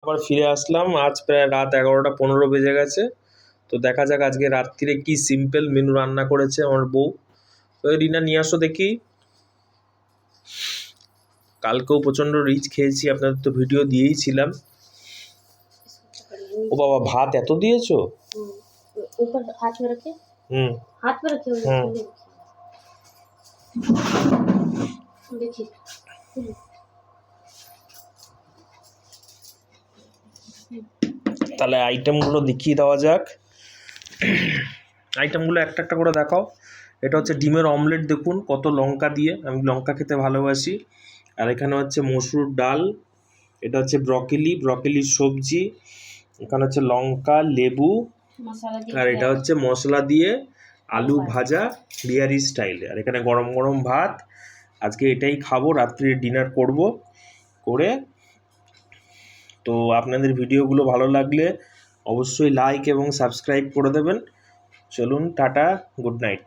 আবার ফিরে আসলাম। আজ প্রায় রাত 11টা 15 বেজে গেছে। তো দেখা যাক আজকে রাত্রিরে কি সিম্পল মেনু রান্না করেছে আমার বউ। তো রিনা নিয়ে আসো দেখি। কালকেও প্রচণ্ড রিচ খেয়েছি, আপনাদের তো ভিডিও দিয়েই ছিলাম। ও বাবা, ভাত এত দিয়েছো? ऊपर हाथ में रखे। हाथ में रखे हुए देखिए। তাহলে আইটেমগুলো দেখিয়ে দেওয়া যাক। আইটেমগুলো একটা একটা করে দেখাও। এটা হচ্ছে ডিমের অমলেট, দেখুন কত লঙ্কা দিয়ে, আমি লঙ্কা খেতে ভালোবাসি। আর এখানে হচ্ছে মসুর ডাল, এটা হচ্ছে ব্রকলির সবজি, এখানে হচ্ছে লঙ্কা লেবু, আর এটা হচ্ছে মশলা দিয়ে আলু ভাজা বিহারি স্টাইলে। আর এখানে গরম গরম ভাত। আজকে এটাই খাবো, রাত্রে ডিনার করব করে। তো আপনাদের ভিডিওগুলো ভালো লাগলে অবশ্যই লাইক এবং সাবস্ক্রাইব করে দেবেন। চলুন, টাটা, গুড নাইট।